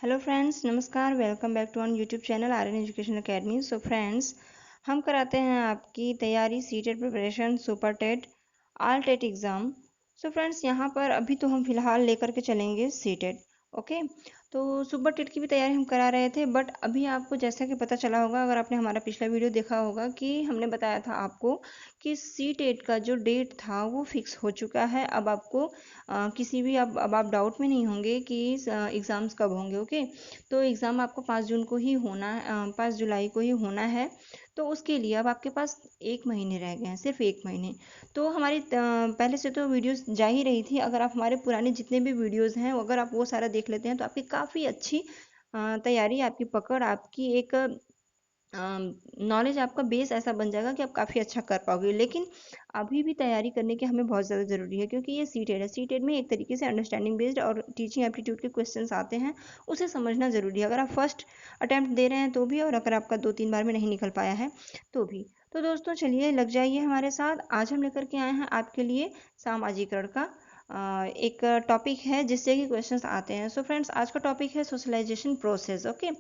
Hello friends, नमस्कार। Welcome back to on YouTube channel Aryan education academy. So friends, हम कराते हैं आपकी तैयारी CTET preparation, super TET, all TET exam. So friends, यहाँ पर अभी तो हम फिलहाल लेकर के चलेंगे सीटेट। ओके, तो सुपर टेट की भी तैयारी हम करा रहे थे, बट अभी आपको जैसा कि पता चला होगा, अगर आपने हमारा पिछला वीडियो देखा होगा, कि हमने बताया था आपको कि सीटेट का जो डेट था वो फिक्स हो चुका है। अब आपको किसी भी अब आप डाउट में नहीं होंगे कि एग्ज़ाम्स कब होंगे। ओके, तो एग्ज़ाम आपको 5 जून को ही होना है, 5 जुलाई को ही होना है। तो उसके लिए अब आपके पास 1 महीने रह गए हैं, सिर्फ 1 महीने। तो हमारी पहले से तो वीडियोस जा ही रही थी। अगर आप हमारे पुराने जितने भी वीडियोस हैं, अगर आप वो सारा देख लेते हैं, तो आपकी काफ़ी अच्छी तैयारी, आपकी पकड़, आपकी एक नॉलेज, आपका बेस ऐसा बन जाएगा कि आप काफ़ी अच्छा कर पाओगे। लेकिन अभी भी तैयारी करने की हमें बहुत ज़्यादा ज़रूरी है, क्योंकि ये सीटेट है। सीटेट में एक तरीके से अंडरस्टैंडिंग बेस्ड और टीचिंग एप्टीट्यूड के क्वेश्चंस आते हैं, उसे समझना ज़रूरी है। अगर आप फर्स्ट अटैम्प्ट दे रहे हैं तो भी, और अगर आपका 2-3 बार में नहीं निकल पाया है तो भी। तो दोस्तों, चलिए लग जाइए हमारे साथ। आज हम लेकर के आए हैं आपके लिए सामाजिकरण का एक टॉपिक है, जिससे कि क्वेश्चंस आते हैं। सो फ्रेंड्स, आज का टॉपिक है सोशलाइजेशन प्रोसेस। ओके,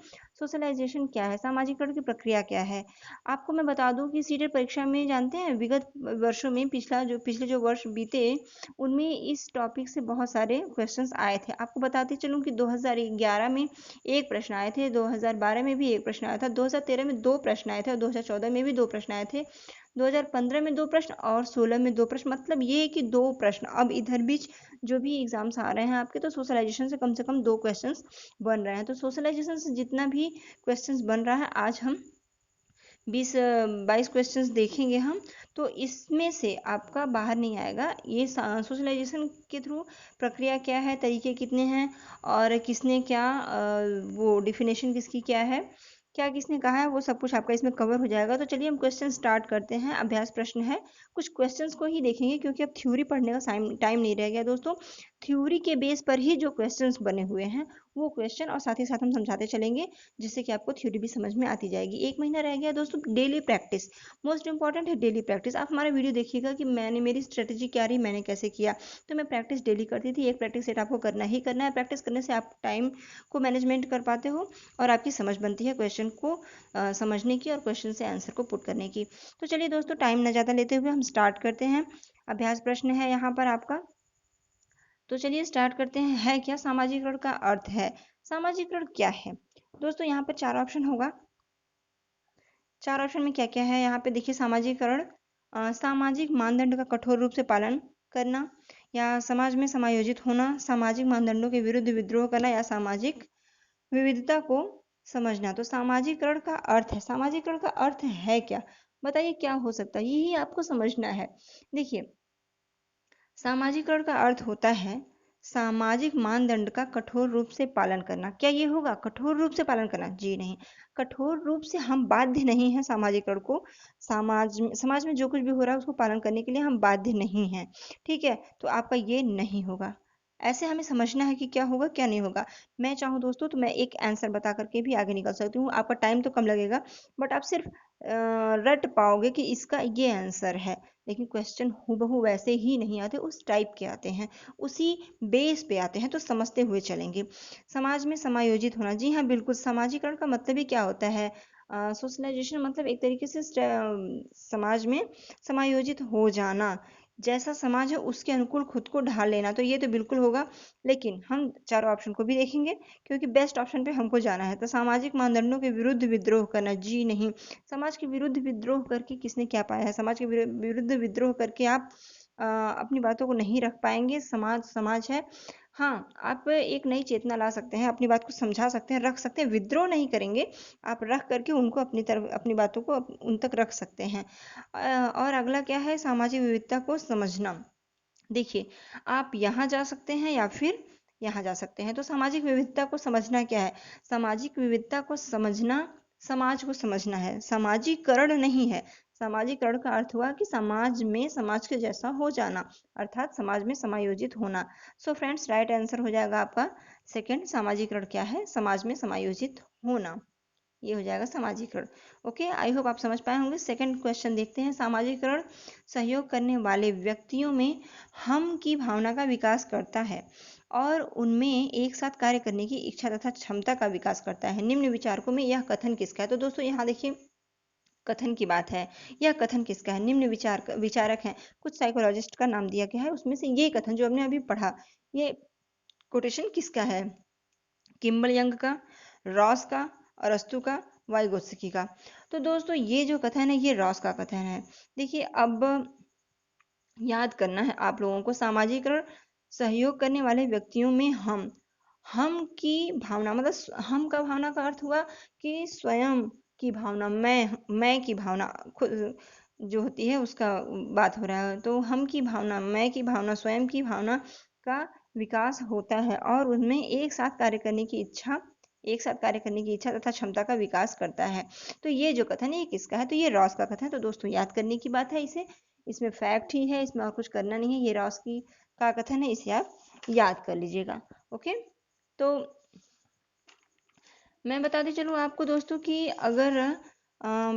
सोशलाइजेशन क्या है, सामाजिकरण की प्रक्रिया क्या है। आपको मैं बता दूं कि सीटेट परीक्षा में, जानते हैं, विगत वर्षों में पिछले जो वर्ष बीते, उनमें इस टॉपिक से बहुत सारे क्वेश्चंस आए थे। आपको बताते चलूं कि 2011 में एक प्रश्न आए थे, 2012 में भी एक प्रश्न आया था, 2013 में 2 प्रश्न आए थे, और 2014 में भी 2 प्रश्न आए थे, 2015 में 2 प्रश्न, और 16 में 2 प्रश्न। मतलब ये है कि 2 प्रश्न। अब इधर बीच जो भी एग्जाम्स आ रहे हैं आपके, तो सोशलाइजेशन से कम 2 क्वेश्चंस बन रहे हैं। तो सोशलाइजेशन से जितना भी क्वेश्चंस बन रहा है, आज हम 20-22 क्वेश्चंस देखेंगे हम। तो इसमें से आपका बाहर नहीं आएगा ये सोशलाइजेशन के थ्रू प्रक्रिया क्या है, तरीके कितने हैं, और किसने क्या वो डिफिनेशन किसकी क्या है, क्या किसने कहा है, वो सब कुछ आपका इसमें कवर हो जाएगा। तो चलिए हम क्वेश्चन स्टार्ट करते हैं। अभ्यास प्रश्न है, कुछ क्वेश्चंस को ही देखेंगे, क्योंकि अब थ्योरी पढ़ने का टाइम नहीं रह गया दोस्तों। थ्योरी के बेस पर ही जो क्वेश्चंस बने हुए हैं, वो क्वेश्चन और साथ ही साथ हम समझाते चलेंगे, जिससे कि आपको थ्योरी भी समझ में आती जाएगी। 1 महीना रह गया दोस्तों। डेली प्रैक्टिस मोस्ट इंपॉर्टेंट है। डेली प्रैक्टिस, आप हमारा वीडियो देखिएगा कि मेरी स्ट्रेटेजी क्या रही, मैंने कैसे किया। तो मैं प्रैक्टिस डेली करती थी। एक प्रैक्टिस सेट आपको करना ही करना है। प्रैक्टिस करने से आप टाइम को मैनेजमेंट कर पाते हो, और आपकी समझ बनती है क्वेश्चन को समझने की, और क्वेश्चन से आंसर को पुट करने की। तो चलिए दोस्तों, टाइम न ज़्यादा लेते हुए हम स्टार्ट करते हैं। अभ्यास प्रश्न है यहाँ पर आपका। तो चलिए स्टार्ट करते हैं। है क्या सामाजिकरण का अर्थ है? सामाजिकरण क्या है दोस्तों? यहाँ पर 4 ऑप्शन होगा। 4 ऑप्शन में क्या क्या है यहाँ पे देखिए। सामाजिकरण, सामाजिक मानदंड का कठोर रूप से पालन करना, या समाज में समायोजित होना, सामाजिक मानदंडों के विरुद्ध विद्रोह करना, या सामाजिक विविधता को समझना। तो सामाजिकरण का अर्थ है, सामाजिकरण का अर्थ है क्या, बताइए क्या हो सकता है, यही आपको समझना है। देखिए, सामाजिकरण का अर्थ होता है सामाजिक मानदंड का कठोर रूप से पालन करना। क्या ये होगा कठोर रूप से पालन करना? जी नहीं। कठोर रूप से हम बाध्य नहीं हैं सामाजिकरण को। समाज में जो कुछ भी हो रहा है उसको पालन करने के लिए हम बाध्य नहीं हैं। ठीक है, तो आपका ये नहीं होगा। ऐसे हमें समझना है कि क्या होगा क्या नहीं होगा। मैं चाहूँ दोस्तों तो मैं एक आंसर बता करके भी आगे निकल सकती हूँ। आपका टाइम तो कम लगेगा, बट आप सिर्फ रट पाओगे कि इसका ये आंसर है। लेकिन क्वेश्चन हूबहू वैसे ही नहीं आते, उस टाइप के आते हैं, उसी बेस पे आते हैं। तो समझते हुए चलेंगे। समाज में समायोजित होना, जी हाँ बिल्कुल। समाजीकरण का मतलब ही क्या होता है? सोशलाइजेशन मतलब एक तरीके से समाज में समायोजित हो जाना। जैसा समाज है उसके अनुकूल खुद को ढाल लेना। तो ये तो बिल्कुल होगा। लेकिन हम चारों ऑप्शन को भी देखेंगे, क्योंकि बेस्ट ऑप्शन पे हमको जाना है। तो सामाजिक मानदंडों के विरुद्ध विद्रोह करना, जी नहीं। समाज के विरुद्ध विद्रोह करके किसने क्या पाया है? समाज के विरुद्ध विद्रोह करके आप अपनी बातों को नहीं रख पाएंगे। समाज समाज है। हाँ, आप एक नई चेतना ला सकते हैं, अपनी बात को समझा सकते हैं, रख सकते हैं। विद्रोह नहीं करेंगे, आप रख करके उनको अपनी तरफ, अपनी बातों को उन तक रख सकते हैं। और अगला क्या है? सामाजिक विविधता को समझना। देखिए, आप यहाँ जा सकते हैं या फिर यहाँ जा सकते हैं। तो सामाजिक विविधता को समझना क्या है? सामाजिक विविधता को समझना समाज को समझना है, सामाजिकरण नहीं है। सामाजिकरण का अर्थ हुआ कि समाज में समाज के जैसा हो जाना, अर्थात समाज में समायोजित होना। सो फ्रेंड्स, राइट आंसर हो जाएगा आपका सेकंड। सामाजिकरण क्या है? समाज में समायोजित होना। ये हो जाएगा सामाजिकरण। ओके, आई होप आप समझ पाए होंगे। सेकंड क्वेश्चन देखते हैं। सामाजिकरण सहयोग करने वाले व्यक्तियों में हम की भावना का विकास करता है और उनमें एक साथ कार्य करने की इच्छा तथा क्षमता का विकास करता है। निम्न विचारकों में यह कथन किसका है? तो दोस्तों यहाँ देखिए कथन की बात है। यह कथन किसका है? निम्न विचारक हैं, कुछ साइकोलॉजिस्ट का नाम दिया गया है, उसमें से ये कथन जो हमने अभी पढ़ा, ये कोटेशन किसका है? किम्बल यंग का, रॉस का, अरस्तु का, वाइगोत्स्की का। तो दोस्तों ये जो कथन है ये रॉस का कथन है। देखिए अब याद करना है आप लोगों को, सामाजिकरण सहयोग करने वाले व्यक्तियों में हम की भावना, मतलब हम का भावना का अर्थ हुआ कि स्वयं की भावना, मैं की भावना, खुद जो होती है उसका बात हो रहा है। तो हम की भावना, मैं की भावना, स्वयं की भावना का विकास होता है और उनमें एक साथ कार्य करने की इच्छा तथा क्षमता का विकास करता है। तो ये जो कथन है ये किसका है? तो ये रॉस का कथन है। तो दोस्तों याद करने की बात है इसे, इसमें फैक्ट ही है, इसमें और कुछ करना नहीं है। ये रॉस की का कथन है, इसे आप याद कर लीजिएगा। ओके, तो मैं बताती चलूँ आपको दोस्तों कि अगर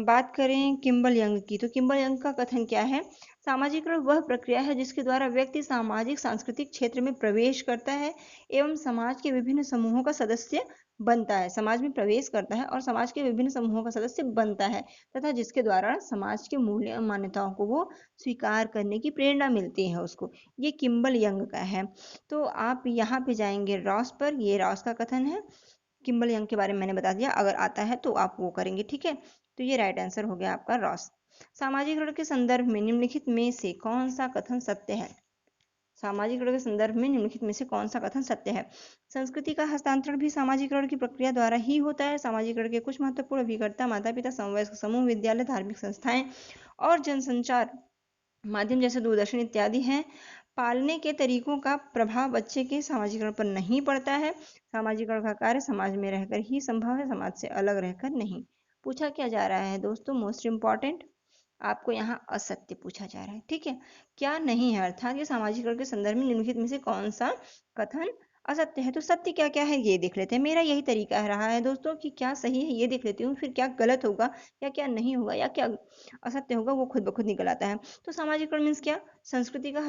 बात करें किम्बल यंग की, तो किम्बल यंग का कथन क्या है? सामाजिकरण वह प्रक्रिया है जिसके द्वारा व्यक्ति सामाजिक सांस्कृतिक क्षेत्र में प्रवेश करता है एवं समाज के विभिन्न समूहों का सदस्य बनता है। समाज में प्रवेश करता है और समाज के विभिन्न समूहों का सदस्य बनता है तथा जिसके द्वारा समाज के मूल्य मान्यताओं को वो स्वीकार करने की प्रेरणा मिलती है उसको। ये किम्बल यंग का है। तो आप यहाँ पे जाएंगे रॉस पर, ये रॉस का कथन है। किम्बल यंग के बारे में मैंने बता दिया, अगर आता है तो आप वो करेंगे, ठीक है। तो ये राइट आंसर हो गया आपका रॉस। सामाजिकरण के संदर्भ में निम्नलिखित में से कौन सा कथन सत्य है? सामाजिकरण के संदर्भ में निम्नलिखित में से कौन सा कथन सत्य है? संस्कृति का हस्तांतरण भी सामाजिकरण की प्रक्रिया द्वारा ही होता है। सामाजिकरण के कुछ महत्वपूर्ण अभिकर्ता माता पिता, समवयस्क समूह, विद्यालय, धार्मिक संस्थाएं और जनसंचार माध्यम जैसे दूरदर्शन इत्यादि हैं। पालने के तरीकों का प्रभाव बच्चे के सामाजिकरण पर नहीं पड़ता है। सामाजिकरण का कार्य समाज में रहकर ही संभव है, समाज से अलग रहकर नहीं। पूछा क्या जा रहा है दोस्तों? मोस्ट इंपॉर्टेंट, आपको यहाँ असत्य पूछा जा रहा है, ठीक है। क्या नहीं है, अर्थात ये सामाजिकरण के संदर्भ में निम्नलिखित में से कौन सा कथन असत्य है? तो सत्य क्या क्या है ये देख लेते हैं। मेरा यही तरीका रहा है दोस्तों कि क्या सही है ये देख लेती हूँ, फिर क्या गलत होगा या क्या नहीं होगा या क्या असत्य होगा वो खुद ब खुद निकल आता है। तो सामाजिकरण मीन्स क्या? संस्कृति का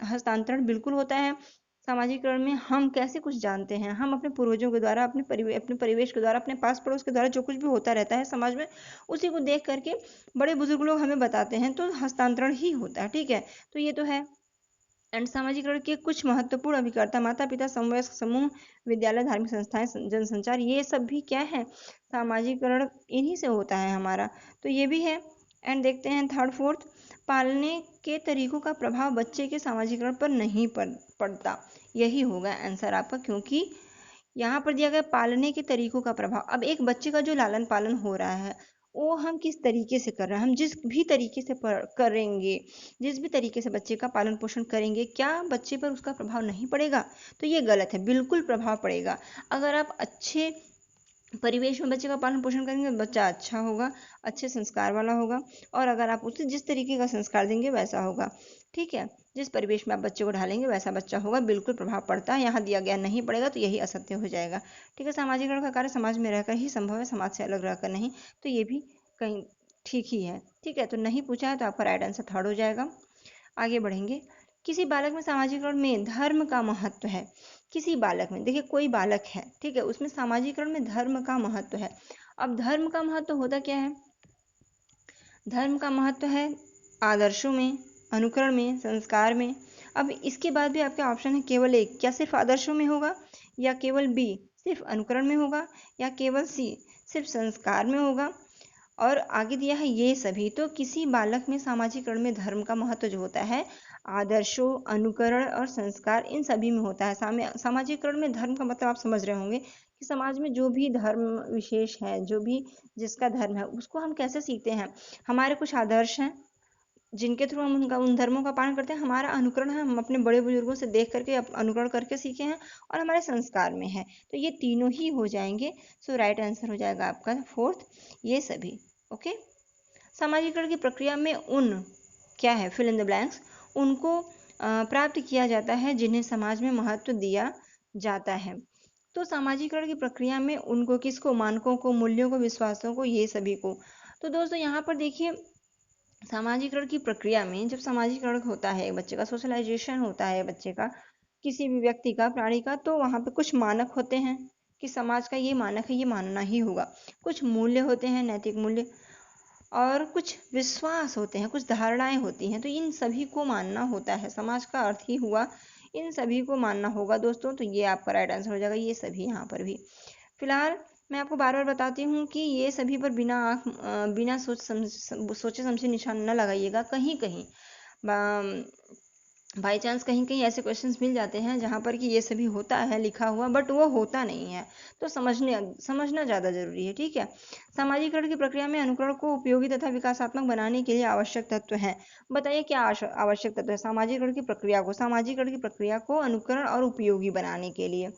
हस्तांतरण बिल्कुल होता है। सामाजिकरण में हम कैसे कुछ जानते हैं, हम अपने पूर्वजों के द्वारा, अपने परिवेश के द्वारा, अपने पास पड़ोस के द्वारा जो कुछ भी होता रहता है समाज में, उसी को देख करके बड़े बुजुर्ग लोग हमें बताते हैं, तो हस्तांतरण ही होता है, ठीक है। तो ये तो है। एंड सामाजिकरण के कुछ महत्वपूर्ण अभिकर्ता माता पिता, समवयस्क समूह, विद्यालय, धार्मिक संस्थाएं, जनसंचार, ये सब भी क्या है? सामाजिकरण इन्हीं से होता है हमारा। तो ये भी है। एंड देखते हैं थर्ड फोर्थ। पालने के तरीकों का प्रभाव बच्चे के सामाजिकरण पर नहीं पड़ता। यही होगा आंसर आपका, क्योंकि यहाँ पर दिया गया पालने के तरीकों का प्रभाव। अब एक बच्चे का जो लालन पालन हो रहा है वो हम किस तरीके से कर रहे हैं, हम जिस भी तरीके से करेंगे, जिस भी तरीके से बच्चे का पालन पोषण करेंगे, क्या बच्चे पर उसका प्रभाव नहीं पड़ेगा? तो ये गलत है, बिल्कुल प्रभाव पड़ेगा। अगर आप अच्छे परिवेश में बच्चे का पालन पोषण करेंगे बच्चा अच्छा होगा, अच्छे संस्कार वाला होगा। और अगर आप उसे जिस तरीके का संस्कार देंगे वैसा होगा, ठीक है। जिस परिवेश में आप बच्चे को ढालेंगे वैसा बच्चा होगा, बिल्कुल प्रभाव पड़ता है। यहाँ दिया गया नहीं पड़ेगा तो यही असत्य हो जाएगा, ठीक है। सामाजिकरण का कार्य समाज में रहकर ही संभव है, समाज से अलग रहकर नहीं। तो ये भी कहीं ठीक ही है, ठीक है। तो नहीं पूछा है तो आपका राइट आंसर थर्ड हो जाएगा। आगे बढ़ेंगे। किसी बालक में सामाजिकरण में धर्म का महत्व है। किसी बालक में, देखिए कोई बालक है, ठीक है, उसमें सामाजिकरण में धर्म का महत्व है। अब धर्म का महत्व होता क्या है? धर्म का महत्व है आदर्शों में, अनुकरण में, संस्कार में। अब इसके बाद भी आपके ऑप्शन है केवल एक, क्या सिर्फ आदर्शों में होगा, या केवल बी सिर्फ अनुकरण में होगा, या केवल सी सिर्फ संस्कार में होगा, और आगे दिया है ये सभी। तो किसी बालक में सामाजिकरण में धर्म का महत्व जो होता है आदर्शों, अनुकरण और संस्कार, इन सभी में होता है। सामाजिकरण में धर्म का मतलब आप समझ रहे होंगे कि समाज में जो भी धर्म विशेष है, जो भी जिसका धर्म है उसको हम कैसे सीखते हैं। हमारे कुछ आदर्श हैं जिनके थ्रू हम उन धर्मों का पालन करते हैं। हमारा अनुकरण है, हम अपने बड़े बुजुर्गों से देख करके अनुकरण करके सीखे हैं। और हमारे संस्कार में है। तो ये तीनों ही हो जाएंगे। सो राइट आंसर हो जाएगा आपका फोर्थ, ये सभी। ओके, सामाजिकरण की प्रक्रिया में उन क्या है, फिल इन द ब्लैंक्स, उनको प्राप्त किया जाता है जिन्हें समाज में महत्व दिया जाता है। तो सामाजिकरण की प्रक्रिया में उनको किसको, मानकों को, मूल्यों को, विश्वासों को, ये सभी को। तो दोस्तों यहाँ पर देखिए सामाजिकरण की प्रक्रिया में जब सामाजिकरण होता है बच्चे का, सोशलाइजेशन होता है बच्चे का, किसी भी व्यक्ति का, प्राणी का, तो वहाँ पे कुछ मानक होते हैं कि समाज का ये मानक है, ये मानना ही होगा। कुछ मूल्य होते हैं, नैतिक मूल्य, और कुछ विश्वास होते हैं, कुछ धारणाएं होती हैं, तो इन सभी को मानना होता है। समाज का अर्थ ही हुआ इन सभी को मानना होगा दोस्तों। तो ये आपका राइट आंसर हो जाएगा, ये सभी यहाँ पर भी। फिलहाल मैं आपको बार बार बताती हूँ कि ये सभी पर बिना सोचे समझे निशान न लगाइएगा। कहीं कहीं बाई चांस कहीं कहीं ऐसे क्वेश्चंस मिल जाते हैं जहाँ पर कि ये सभी होता है लिखा हुआ, बट वो होता नहीं है, तो समझना ज़्यादा जरूरी है, ठीक है। सामाजिकरण की प्रक्रिया में अनुकरण को उपयोगी तथा विकासात्मक बनाने के लिए आवश्यक तत्व हैं। बताइए क्या आवश्यक तत्व है सामाजिकरण की प्रक्रिया को, अनुकरण और उपयोगी बनाने के लिए।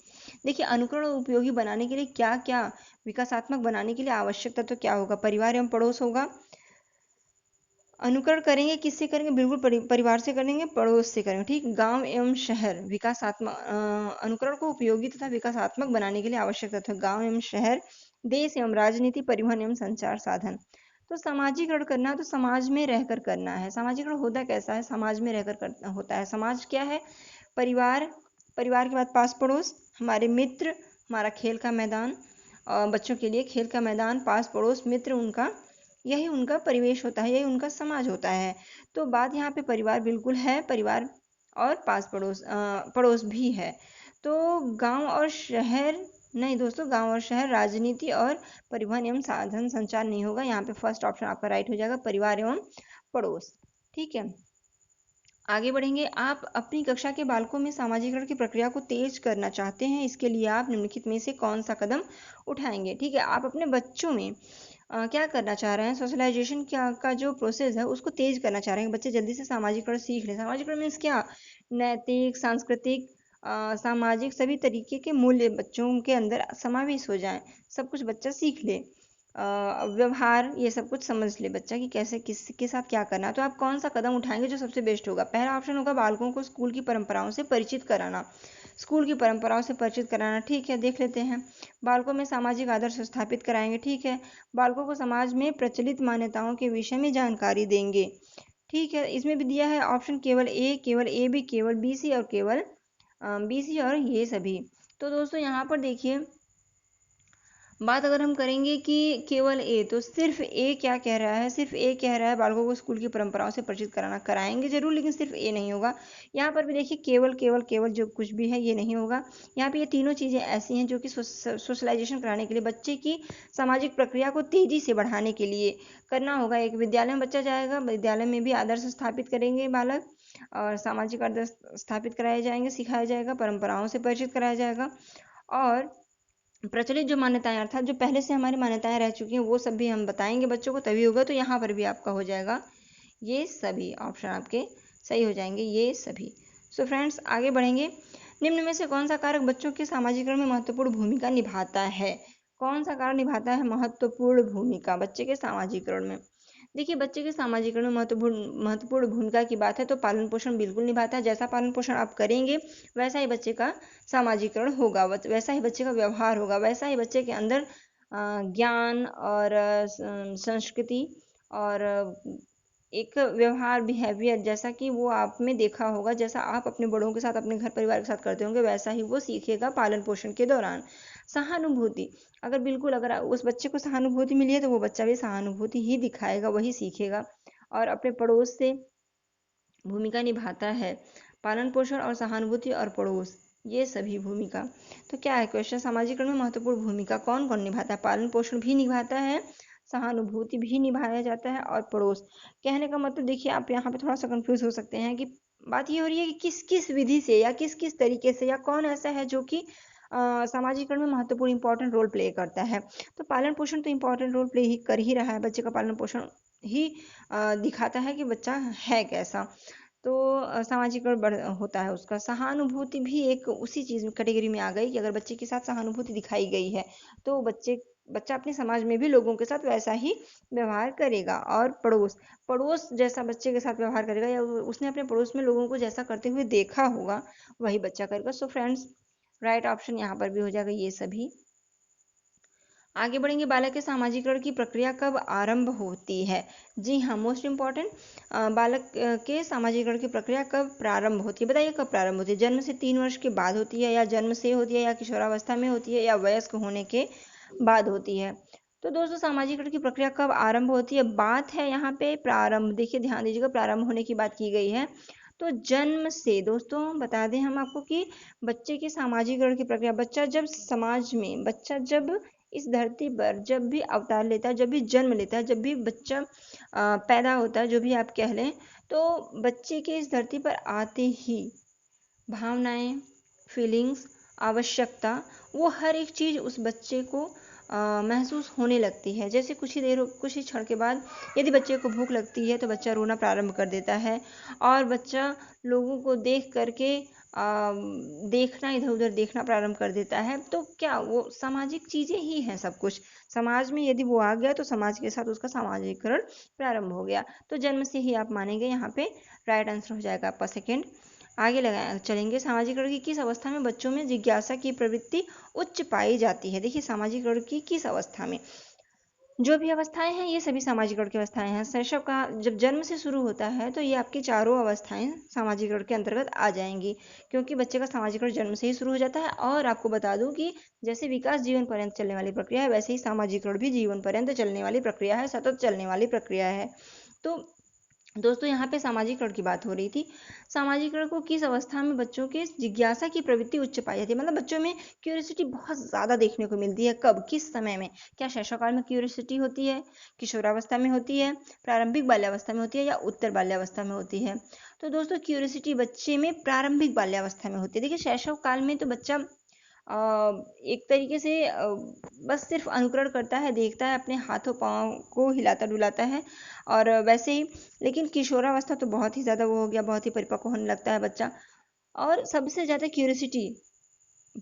देखिए अनुकरण और उपयोगी बनाने के लिए क्या क्या, विकासात्मक बनाने के लिए आवश्यक तत्व क्या होगा, परिवार एवं पड़ोस होगा। अनुकरण करेंगे किससे करेंगे, बिल्कुल परिवार से करेंगे, पड़ोस से करेंगे, ठीक। गांव एवं शहर, विकासात्मक अनुकरण को उपयोगी तथा विकासात्मक बनाने के लिए आवश्यक तत्व, गांव एवं शहर, देश एवं राजनीति, परिवहन एवं संचार साधन। तो सामाजिकरण करना तो समाज में रहकर करना है। सामाजिकरण होता कैसा है, समाज में रहकर होता है। समाज क्या है, परिवार, परिवार के बाद पास पड़ोस, हमारे मित्र, हमारा खेल का मैदान, बच्चों के लिए खेल का मैदान, पास पड़ोस, मित्र उनका, यही उनका परिवेश होता है, यही उनका समाज होता है। तो बात यहाँ पे परिवार बिल्कुल है, परिवार और पास पड़ोस, पड़ोस भी है। तो गांव और शहर नहीं दोस्तों, गांव और शहर, राजनीति और परिवहन एवं साधन संचार नहीं होगा। यहाँ पे फर्स्ट ऑप्शन आपका राइट हो जाएगा, परिवार एवं पड़ोस, ठीक है। आगे बढ़ेंगे। आप अपनी कक्षा के बालकों में सामाजिकरण की प्रक्रिया को तेज करना चाहते हैं, इसके लिए आप निम्नलिखित में से कौन सा कदम उठाएंगे, ठीक है। आप अपने बच्चों में क्या करना चाह रहे हैं, सोशलाइजेशन का जो प्रोसेस है उसको तेज करना चाह रहे हैं, बच्चे जल्दी से सामाजिकरण सीख लें। सामाजिकरण मीन्स क्या, नैतिक, सांस्कृतिक, सामाजिक सभी तरीके के मूल्य बच्चों के अंदर समावेश हो जाएं, सब कुछ बच्चा सीख ले, व्यवहार ये सब कुछ समझ ले बच्चा कि कैसे किसके साथ क्या करना है। तो आप कौन सा कदम उठाएंगे जो सबसे बेस्ट होगा। पहला ऑप्शन होगा बालकों को स्कूल की परंपराओं से परिचित कराना, स्कूल की परंपराओं से परिचित कराना, ठीक है, देख लेते हैं। बालकों में सामाजिक आदर्श स्थापित कराएंगे, ठीक है। बालकों को समाज में प्रचलित मान्यताओं के विषय में जानकारी देंगे, ठीक है। इसमें भी दिया है ऑप्शन केवल ए बी, केवल बी सी, और केवल बी सी और ये सभी। तो दोस्तों यहाँ पर देखिए बात अगर हम करेंगे कि केवल ए, तो सिर्फ ए क्या कह रहा है, सिर्फ ए कह रहा है बालकों को स्कूल की परंपराओं से परिचित कराना, कराएंगे जरूर, लेकिन सिर्फ ए नहीं होगा। यहाँ पर भी देखिए केवल केवल केवल जो कुछ भी है ये नहीं होगा। यहाँ पे ये तीनों चीजें ऐसी हैं जो कि सोशलाइजेशन कराने के लिए, बच्चे की सामाजिक प्रक्रिया को तेजी से बढ़ाने के लिए करना होगा। एक विद्यालय में बच्चा जाएगा, विद्यालय में भी आदर्श स्थापित करेंगे बालक, और सामाजिक आदर्श स्थापित कराए जाएंगे, सिखाया जाएगा, परंपराओं से परिचित कराया जाएगा, और प्रचलित जो मान्यताएं अर्थात जो पहले से हमारी मान्यताएं रह चुकी हैं वो सब भी हम बताएंगे बच्चों को, तभी होगा। तो यहाँ पर भी आपका हो जाएगा ये सभी ऑप्शन, आपके सही हो जाएंगे ये सभी। सो फ्रेंड्स आगे बढ़ेंगे। निम्न में से कौन सा कारक बच्चों के सामाजिकरण में महत्वपूर्ण भूमिका निभाता है, कौन सा कारक निभाता है महत्वपूर्ण भूमिका बच्चे के सामाजिकरण में। देखिए बच्चे के सामाजिकरण में महत्वपूर्ण भूमिका की बात है तो पालन पोषण बिल्कुल निभाता है। जैसा पालन पोषण आप करेंगे वैसा ही बच्चे का सामाजिकरण होगा, वैसा ही बच्चे का व्यवहार होगा, वैसा ही बच्चे के अंदर ज्ञान और संस्कृति और एक व्यवहार, बिहेवियर, जैसा कि वो आप में देखा होगा, जैसा आप अपने बड़ों के साथ, अपने घर परिवार के साथ करते होंगे, वैसा ही वो सीखेगा पालन पोषण के दौरान। सहानुभूति, अगर बिल्कुल अगर उस बच्चे को सहानुभूति मिली है तो वो बच्चा भी सहानुभूति ही दिखाएगा, वही सीखेगा। और अपने पड़ोस से भूमिका निभाता है, पालन पोषण और सहानुभूति और पड़ोस ये सभी भूमिका। तो क्या है क्वेश्चन, सामाजिकरण में महत्वपूर्ण भूमिका कौन कौन निभाता है, पालन पोषण भी निभाता है, सहानुभूति भी निभाया जाता है, और पड़ोस। कहने का मतलब देखिए आप यहाँ पे थोड़ा सा कंफ्यूज हो सकते हैं कि बात ये हो रही है कि किस किस विधि से या किस किस तरीके से या कौन ऐसा है जो कि सामाजिकरण में महत्वपूर्ण इंपॉर्टेंट रोल प्ले करता है। तो पालन पोषण तो इंपॉर्टेंट रोल प्ले ही कर ही रहा है, बच्चे का पालन पोषण ही दिखाता है कि बच्चा है कैसा। तो सामाजिकरण होता है उसका। सहानुभूति भी एक उसी चीज में कैटेगरी में आ गई कि अगर बच्चे के साथ सहानुभूति दिखाई गई है तो बच्चा अपने समाज में भी लोगों के साथ वैसा ही व्यवहार करेगा। और पड़ोस, पड़ोस जैसा बच्चे के साथ व्यवहार करेगा या उसने अपने पड़ोस में लोगों को जैसा करते हुए देखा होगा वही बच्चा करेगा। सो फ्रेंड्स राइट ऑप्शन यहाँ पर भी हो जाएगा ये सभी। आगे बढ़ेंगे, बालक के सामाजिकरण की प्रक्रिया कब आरंभ होती है? जी हाँ, मोस्ट इंपॉर्टेंट, बालक के सामाजिकरण की प्रक्रिया कब प्रारंभ होती है? बताइए कब प्रारंभ होती है? जन्म से 3 वर्ष के बाद होती है, या जन्म से होती है, या किशोरावस्था में होती है, या वयस्क होने के बाद होती है? तो दोस्तों सामाजिकरण की प्रक्रिया कब आरंभ होती है? बात है यहाँ पे प्रारंभ, देखिए ध्यान दीजिएगा, प्रारंभ होने की बात की गई है। तो जन्म से, दोस्तों बता दें हम आपको कि बच्चे के सामाजिकरण की प्रक्रिया, बच्चा जब समाज में, बच्चा जब इस धरती पर जब भी अवतार लेता है, जब भी जन्म लेता है, जब भी बच्चा पैदा होता है, जो भी आप कह लें, तो बच्चे के इस धरती पर आते ही भावनाएं, फीलिंग्स, आवश्यकता, वो हर एक चीज़ उस बच्चे को महसूस होने लगती है। जैसे कुछ ही क्षण के बाद यदि बच्चे को भूख लगती है तो बच्चा रोना प्रारंभ कर देता है, और बच्चा लोगों को देख करके देखना, इधर उधर देखना प्रारंभ कर देता है। तो क्या वो सामाजिक चीज़ें ही हैं सब कुछ। समाज में यदि वो आ गया तो समाज के साथ उसका सामाजिकरण प्रारंभ हो गया। तो जन्म से ही आप मानेंगे, यहाँ पे राइट आंसर हो जाएगा आपका सेकेंड। आगे लगाए चलेंगे, सामाजिकरण की किस अवस्था में बच्चों में जिज्ञासा की प्रवृत्ति उच्च पाई जाती है? देखिए सामाजिकरण की किस अवस्था में, जो भी अवस्थाएं हैं ये सभी सामाजिकरण की अवस्थाएं हैं। शैशव का जब जन्म से शुरू होता है तो ये आपकी चारों अवस्थाएं सामाजिकरण के अंतर्गत आ जाएंगी, क्योंकि बच्चे का सामाजिकरण जन्म से ही शुरू हो जाता है। और आपको बता दूं कि जैसे विकास जीवन पर्यंत चलने वाली प्रक्रिया है, वैसे ही सामाजिकरण भी जीवन पर्यंत चलने वाली प्रक्रिया है, सतत चलने वाली प्रक्रिया है। तो दोस्तों यहाँ पे सामाजिकरण की बात हो रही थी। सामाजिकरण को किस अवस्था में बच्चों के जिज्ञासा की प्रवृत्ति उच्च पाई जाती है, मतलब बच्चों में क्यूरियोसिटी बहुत ज़्यादा देखने को मिलती है। कब, किस समय में? क्या शैशवकाल में क्यूरियोसिटी होती है, किशोरावस्था में होती है, प्रारंभिक बाल्यावस्था में होती है, या उत्तर बाल्यावस्था में होती है? तो दोस्तों क्यूरियोसिटी बच्चे में प्रारंभिक बाल्यावस्था में होती है। देखिए शैशव काल में तो बच्चा एक तरीके से बस सिर्फ अनुकरण करता है, देखता है, अपने हाथों पाँव को हिलाता डुलाता है, और वैसे ही। लेकिन किशोरावस्था तो बहुत ही ज़्यादा वो हो गया, बहुत ही परिपक्व होने लगता है बच्चा। और सबसे ज़्यादा क्यूरियोसिटी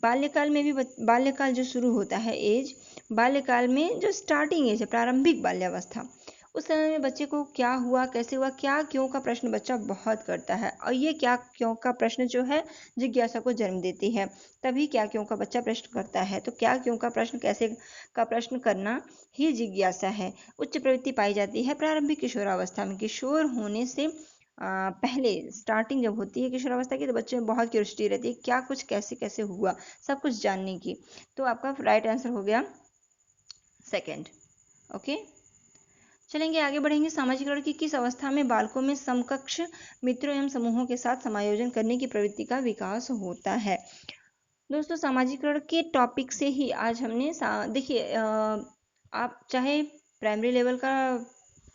बाल्यकाल में भी बाल्यकाल जो शुरू होता है एज, बाल्यकाल में जो स्टार्टिंग एज है, प्रारंभिक बाल्यावस्था, उस समय में बच्चे को क्या हुआ, कैसे हुआ, क्या क्यों का प्रश्न बच्चा बहुत करता है। और ये क्या क्यों का प्रश्न जो है जिज्ञासा को जन्म देती है। तभी क्या क्यों का बच्चा प्रश्न करता है। तो क्या क्यों का प्रश्न, कैसे का प्रश्न करना ही जिज्ञासा है। उच्च प्रवृत्ति पाई जाती है प्रारंभिक किशोरावस्था में। किशोर होने से पहले स्टार्टिंग जब होती है किशोरावस्था की, तो बच्चे में बहुत क्यूरियोसिटी रहती है, क्या कुछ कैसे कैसे हुआ, सब कुछ जानने की। तो आपका राइट आंसर हो गया सेकंड। ओके, चलेंगे आगे बढ़ेंगे। सामाजिकरण की किस अवस्था में बालकों में समकक्ष मित्रों एवं समूहों के साथ समायोजन करने की प्रवृत्ति का विकास होता है? दोस्तों सामाजिकरण के टॉपिक से ही आज हमने देखिए आप चाहे प्राइमरी लेवल का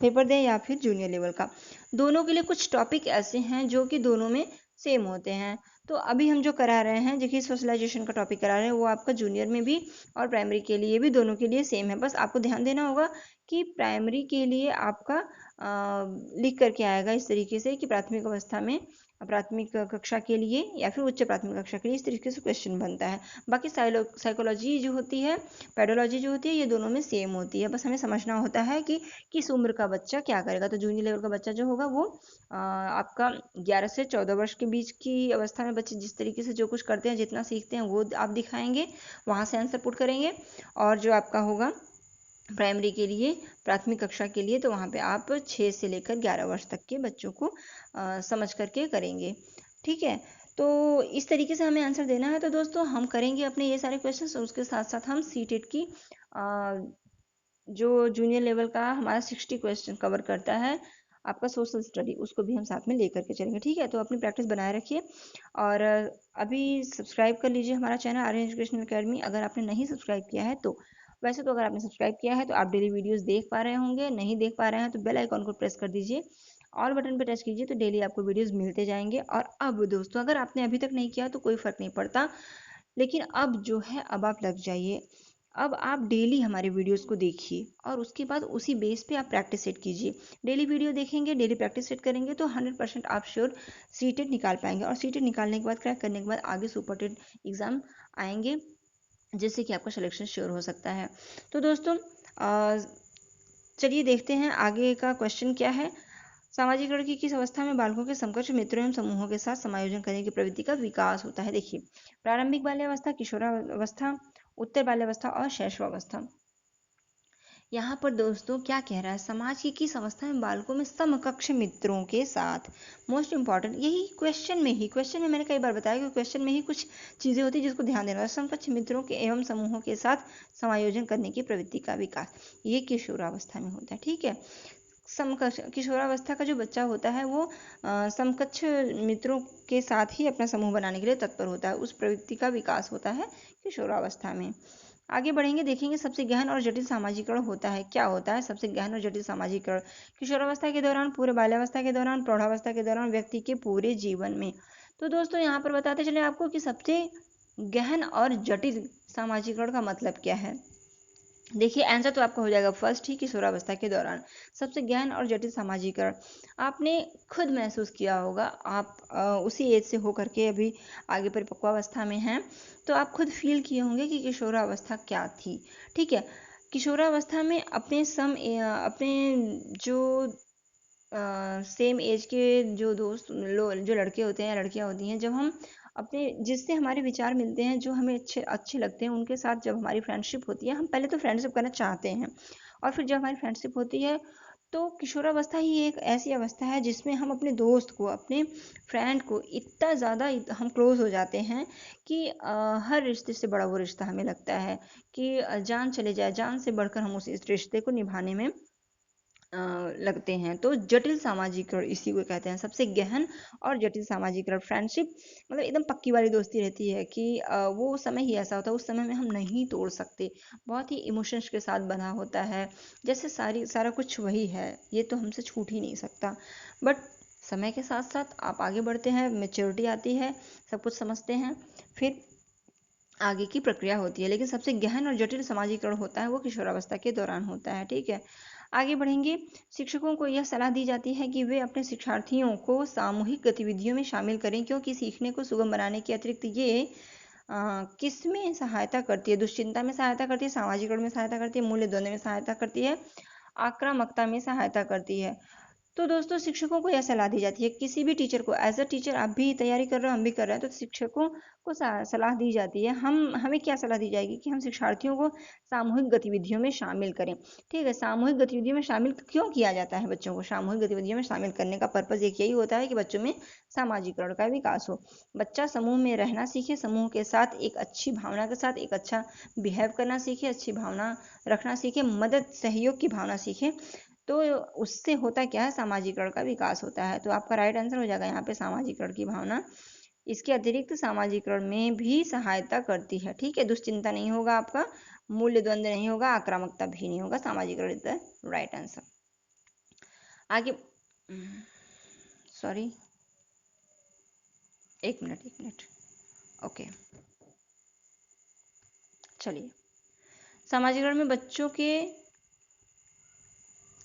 पेपर दें या फिर जूनियर लेवल का, दोनों के लिए कुछ टॉपिक ऐसे हैं जो कि दोनों में सेम होते हैं। तो अभी हम जो करा रहे हैं, देखिए सोशलाइजेशन का टॉपिक करा रहे हैं, वो आपका जूनियर में भी और प्राइमरी के लिए भी, दोनों के लिए सेम है। बस आपको ध्यान देना होगा कि प्राइमरी के लिए आपका लिख करके आएगा इस तरीके से कि प्राथमिक अवस्था में, प्राथमिक कक्षा के लिए या फिर उच्च प्राथमिक कक्षा के लिए, इस तरीके से क्वेश्चन बनता है। बाकी साइकोलॉजी जो होती है, पेडोलॉजी जो होती है, ये दोनों में सेम होती है। बस हमें समझना होता है कि किस उम्र का बच्चा क्या करेगा। तो जूनियर लेवल का बच्चा जो होगा वो आपका 11 से 14 वर्ष के बीच की अवस्था में बच्चे जिस तरीके से जो कुछ करते हैं, जितना सीखते हैं, वो आप दिखाएंगे, वहाँ से आंसर पुट करेंगे। और जो आपका होगा प्राइमरी के लिए, प्राथमिक कक्षा के लिए, तो वहाँ पे आप 6 से लेकर 11 वर्ष तक के बच्चों को समझ करके करेंगे। ठीक है, तो इस तरीके से हमें आंसर देना है। तो दोस्तों हम करेंगे अपने ये सारे क्वेश्चंस, और उसके साथ साथ हम सीटेट की जो जूनियर लेवल का हमारा 60 क्वेश्चन कवर करता है आपका सोशल स्टडी, उसको भी हम साथ में लेकर के चलेंगे। ठीक है, तो अपनी प्रैक्टिस बनाए रखिए। और अभी सब्सक्राइब कर लीजिए हमारा चैनल आर्यन एजुकेशनल अकेडमी, अगर आपने नहीं सब्सक्राइब किया है तो। वैसे तो अगर आपने सब्सक्राइब किया है तो आप डेली वीडियोस देख पा रहे होंगे, नहीं देख पा रहे हैं तो बेल आइकॉन को प्रेस कर दीजिए, ऑल बटन पर टच कीजिए, तो डेली आपको वीडियोस मिलते जाएंगे। और अब दोस्तों अगर आपने अभी तक नहीं किया तो कोई फ़र्क नहीं पड़ता, लेकिन अब जो है अब आप लग जाइए। अब आप डेली हमारे वीडियोस को देखिए और उसके बाद उसी बेस पे आप प्रैक्टिस सेट कीजिए। डेली वीडियो देखेंगे, डेली प्रैक्टिस सेट करेंगे तो 100% आप श्योर सीटेट निकाल पाएंगे। और सीटेट निकालने के बाद, क्रैक करने के बाद आगे सुपर टेट एग्ज़ाम आएंगे, जिससे कि आपका सिलेक्शन श्योर हो सकता है। तो दोस्तों चलिए देखते हैं आगे का क्वेश्चन क्या है। सामाजिकरण की किस अवस्था में बालकों के समकक्ष मित्रों एवं समूहों के साथ समायोजन करने की प्रवृत्ति का विकास होता है? देखिए, प्रारंभिक बाल्यावस्था, किशोरावस्था, उत्तर बाल्यावस्था और शैशवावस्था। यहाँ पर दोस्तों क्या कह रहा है, समाज की किस अवस्था में बालकों में समकक्ष मित्रों के साथ, मोस्ट इंपॉर्टेंट यही क्वेश्चन में मैंने कई बार बताया कि क्वेश्चन में ही कुछ चीजें होती है जिसको ध्यान देना है। समकक्ष मित्रों के एवं समूहों के साथ समायोजन करने की प्रवृत्ति का विकास, ये किशोरावस्था में होता है। ठीक है, समकक्ष किशोरावस्था का जो बच्चा होता है वो समकक्ष मित्रों के साथ ही अपना समूह बनाने के लिए तत्पर होता है, उस प्रवृत्ति का विकास होता है किशोरावस्था में। आगे बढ़ेंगे, देखेंगे सबसे गहन और जटिल सामाजिकरण होता है, क्या होता है सबसे गहन और जटिल सामाजिकरण? किशोरावस्था के दौरान, पूरे बाल्यावस्था के दौरान, प्रौढ़ावस्था के दौरान, व्यक्ति के पूरे जीवन में। तो दोस्तों यहाँ पर बताते चले आपको कि सबसे गहन और जटिल सामाजिकरण का मतलब क्या है। देखिए, आंसर तो आपका हो जाएगा फर्स्ट ही, किशोरावस्था के दौरान। सबसे गहन और जटिल सामाजिकरण आपने खुद महसूस किया होगा, आप उसी एज से होकर के अभी आगे परिपक्वावस्था में हैं, तो आप खुद फील किए होंगे कि किशोरावस्था क्या थी। ठीक है, किशोरावस्था में अपने जो सेम एज के जो जो लड़के होते हैं, लड़कियां होती हैं, जब हम अपने जिससे हमारे विचार मिलते हैं, जो हमें अच्छे अच्छे लगते हैं, उनके साथ जब हमारी फ्रेंडशिप होती है, हम पहले तो फ्रेंडशिप करना चाहते हैं, और फिर जब हमारी फ्रेंडशिप होती है तो किशोरावस्था ही एक ऐसी अवस्था है जिसमें हम अपने दोस्त को, अपने फ्रेंड को इतना ज़्यादा हम क्लोज हो जाते हैं कि हर रिश्ते से बड़ा वो रिश्ता हमें लगता है कि जान चले जाए, जान से बढ़कर हम उस इस रिश्ते को निभाने में लगते हैं। तो जटिल सामाजिकरण इसी को कहते हैं, सबसे गहन और जटिल सामाजिकरण। फ्रेंडशिप मतलब एकदम पक्की वाली दोस्ती रहती है कि वो समय ही ऐसा होता है, उस समय में हम नहीं तोड़ सकते, बहुत ही इमोशंस के साथ बना होता है, जैसे सारा कुछ वही है, ये तो हमसे छूट ही नहीं सकता। बट समय के साथ साथ आप आगे बढ़ते हैं, मेच्योरिटी आती है, सब कुछ समझते हैं, फिर आगे की प्रक्रिया होती है। लेकिन सबसे गहन और जटिल सामाजिकरण होता है वो किशोरावस्था के दौरान होता है। ठीक है, आगे बढ़ेंगे। शिक्षकों को यह सलाह दी जाती है कि वे अपने शिक्षार्थियों को सामूहिक गतिविधियों में शामिल करें, क्योंकि सीखने को सुगम बनाने के अतिरिक्त ये किस में सहायता करती है? दुश्चिंता में सहायता करती है, सामाजिकरण में सहायता करती है, मूल्य द्वंद्व में सहायता करती है, आक्रामकता में सहायता करती है। तो दोस्तों शिक्षकों को यह सलाह दी जाती है, किसी भी टीचर को, एज अ टीचर आप भी तैयारी कर रहे हो, हम भी कर रहे हैं, तो शिक्षकों को सलाह दी जाती है, हमें क्या सलाह दी जाएगी कि हम शिक्षार्थियों को सामूहिक गतिविधियों में शामिल करें। ठीक है, सामूहिक गतिविधियों में शामिल क्यों किया जाता है? बच्चों को सामूहिक गतिविधियों में शामिल करने का पर्पज एक यही होता है कि बच्चों में सामाजिकरण का विकास हो, बच्चा समूह में रहना सीखे, समूह के साथ एक अच्छी भावना के साथ एक अच्छा बिहेव करना सीखे, अच्छी भावना रखना सीखे, मदद सहयोग की भावना सीखे। तो उससे होता क्या है, सामाजिकरण का विकास होता है। तो आपका राइट आंसर हो जाएगा यहाँ पे सामाजिकरण की भावना। इसके अतिरिक्त सामाजिकरण में भी सहायता करती है। ठीक है, दुश्चिंता नहीं होगा आपका, मूल्य द्वंद्व नहीं होगा, आक्रामकता भी नहीं होगा, सामाजिकरण इज द राइट आंसर। आगे, सॉरी, एक मिनट, ओके, चलिए। सामाजिकरण में बच्चों के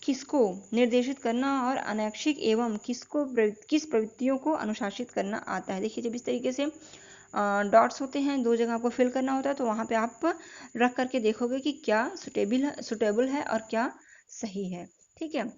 किसको निर्देशित करना और अनैच्छिक एवं किस प्रवृत्तियों को अनुशासित करना आता है? देखिए, जब इस तरीके से डॉट्स होते हैं, दो जगह आपको फिल करना होता है, तो वहां पे आप रख करके देखोगे कि क्या सुटेबल है और क्या सही है। ठीक है,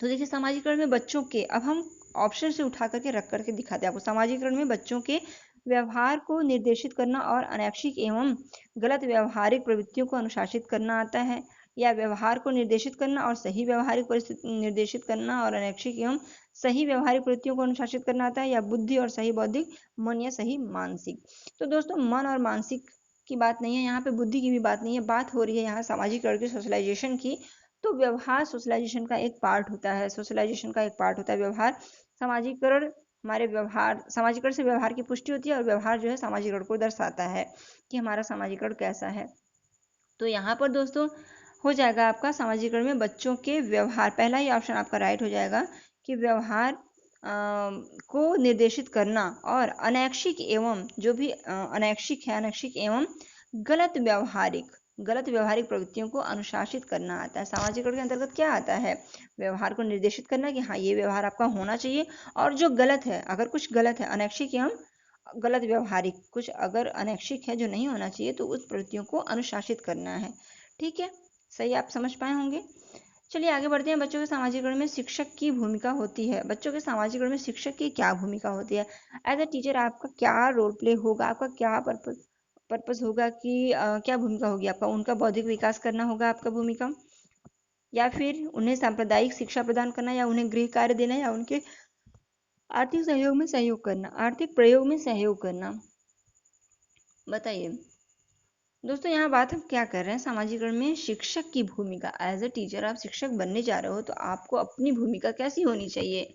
तो देखिए सामाजिकरण में बच्चों के, अब हम ऑप्शन से उठा करके रख करके दिखाते हैं आपको। सामाजिकरण में बच्चों के व्यवहार को निर्देशित करना और अनैच्छिक एवं गलत व्यवहारिक प्रवृत्तियों को अनुशासित करना आता है, या व्यवहार को निर्देशित करना और सही व्यवहारिक परिस्थिति निर्देशित करना और अनैच्छिक एवं सही व्यवहारिक प्रवृत्तियों को अनुशासित करना आता है, या बुद्धि और सही बौद्धिक, मन या सही मानसिक। तो दोस्तों मन और मानसिक की बात नहीं है यहाँ पे, बुद्धि की भी बात नहीं है, बात हो रही है यहाँ सामाजिकरण की, सोशलाइजेशन की। तो व्यवहार सोशलाइजेशन का एक पार्ट होता है, व्यवहार। सामाजिकरण हमारे व्यवहार, सामाजिकरण से व्यवहार की पुष्टि होती है, और व्यवहार जो है सामाजिकरण को दर्शाता है कि हमारा सामाजिकरण कैसा है। तो यहाँ पर दोस्तों हो जाएगा आपका सामाजिकरण में बच्चों के व्यवहार, पहला ही ऑप्शन आपका राइट हो जाएगा कि व्यवहार को निर्देशित करना और अनैच्छिक एवं जो भी अनैच्छिक एवं गलत व्यवहारिक प्रवृत्तियों को अनुशासित करना आता है। सामाजिकरण के अंतर्गत क्या आता है? व्यवहार को निर्देशित करना कि हाँ ये व्यवहार आपका होना चाहिए, और जो गलत है, अगर कुछ गलत है, अनैच्छिक एवं गलत व्यवहारिक, कुछ अगर अनैच्छिक है जो नहीं होना चाहिए, तो उस प्रवृत्तियों को अनुशासित करना है। ठीक है, सही आप समझ पाए होंगे। चलिए आगे बढ़ते हैं। बच्चों के सामाजिकरण में शिक्षक की भूमिका होती है। बच्चों के सामाजिकरण में शिक्षक की क्या भूमिका होती है? एज अ टीचर आपका क्या रोल प्ले होगा, आपका क्या पर्पस होगा कि क्या भूमिका होगी आपका? उनका बौद्धिक विकास करना होगा आपका भूमिका, या फिर उन्हें सांप्रदायिक शिक्षा प्रदान करना, या उन्हें गृह कार्य देना, या उनके आर्थिक सहयोग में सहयोग करना, आर्थिक प्रयोग में सहयोग करना? बताइए दोस्तों, यहाँ बात हम क्या कर रहे हैं? सामाजिकरण में शिक्षक की भूमिका। एज अ टीचर आप शिक्षक बनने जा रहे हो तो आपको अपनी भूमिका कैसी होनी चाहिए?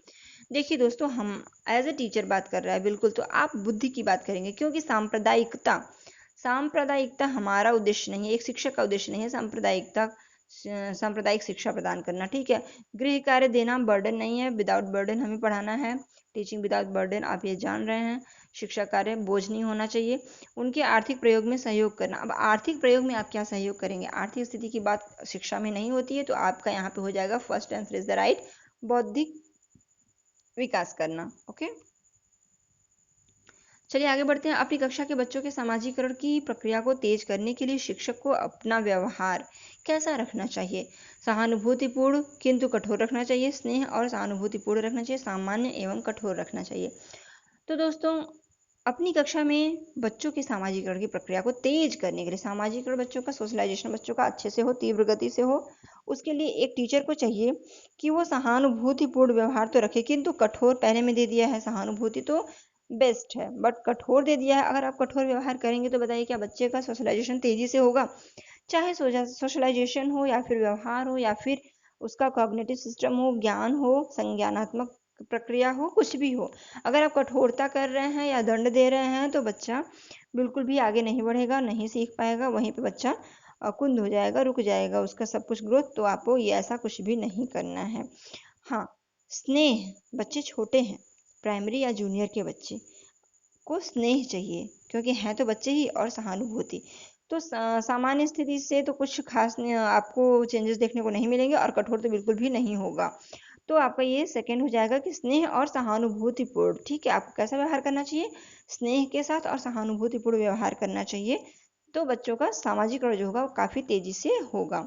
देखिए दोस्तों, हम एज अ टीचर बात कर रहा है बिल्कुल, तो आप बुद्धि की बात करेंगे, क्योंकि सांप्रदायिकता सांप्रदायिकता हमारा उद्देश्य नहीं है, एक शिक्षक का उद्देश्य नहीं है सांप्रदायिक शिक्षा प्रदान करना। ठीक है, गृह कार्य देना बर्डन नहीं है, विदाउट बर्डन हमें पढ़ाना है। टीचिंग विदाउट बर्डन, आप ये जान रहे हैं। शिक्षा कार्य बोझ नहीं होना चाहिए। उनके आर्थिक प्रयोग में सहयोग करना। अब आर्थिक प्रयोग में आप क्या सहयोग करेंगे? आर्थिक स्थिति की बात शिक्षा में नहीं होती है, तो आपका यहाँ पे हो जाएगा first answer is the right, बौद्धिक विकास करना। ओके, चलिए आगे बढ़ते हैं। अपनी कक्षा के बच्चों के सामाजिकरण की प्रक्रिया को तेज करने के लिए शिक्षक को अपना व्यवहार कैसा रखना चाहिए? सहानुभूतिपूर्ण किंतु कठोर रखना चाहिए, स्नेह और सहानुभूतिपूर्ण रखना चाहिए, सामान्य एवं कठोर रखना चाहिए। तो दोस्तों, अपनी कक्षा में बच्चों के सामाजिकरण की प्रक्रिया को तेज करने के लिए, सामाजिकरण बच्चों का, सोशलाइजेशन बच्चों का अच्छे से हो, तीव्र गति से हो, उसके लिए एक टीचर को चाहिए कि वो सहानुभूतिपूर्ण व्यवहार तो रखे, किंतु कठोर, पहले में दे दिया है सहानुभूति तो बेस्ट है, बट कठोर दे दिया है। अगर आप कठोर व्यवहार करेंगे तो बताइए क्या बच्चे का सोशलाइजेशन तेजी से होगा? चाहे सोशलाइजेशन हो, या फिर व्यवहार हो, या फिर उसका कॉग्निटिव सिस्टम हो, ज्ञान हो, संज्ञानात्मक प्रक्रिया हो, कुछ भी हो, अगर आप कठोरता कर रहे हैं या दंड दे रहे हैं तो बच्चा बिल्कुल भी आगे नहीं बढ़ेगा, नहीं सीख पाएगा, वहीं पे बच्चा कुंद हो जाएगा, रुक जाएगा उसका सब कुछ ग्रोथ। तो आपको ये ऐसा कुछ भी नहीं करना है। हाँ, स्नेह, बच्चे छोटे हैं, प्राइमरी या जूनियर के बच्चे को स्नेह चाहिए, क्योंकि हैं तो बच्चे ही, और सहानुभूति। तो सामान्य स्थिति से तो कुछ खास आपको चेंजेस देखने को नहीं मिलेंगे, और कठोर तो बिल्कुल भी नहीं होगा। तो आपका ये सेकंड हो जाएगा कि स्नेह और सहानुभूतिपूर्ण। ठीक है, आपको कैसा व्यवहार करना चाहिए? स्नेह के साथ और सहानुभूतिपूर्ण व्यवहार करना चाहिए। तो बच्चों का सामाजिकरण जो होगा वो काफी तेजी से होगा।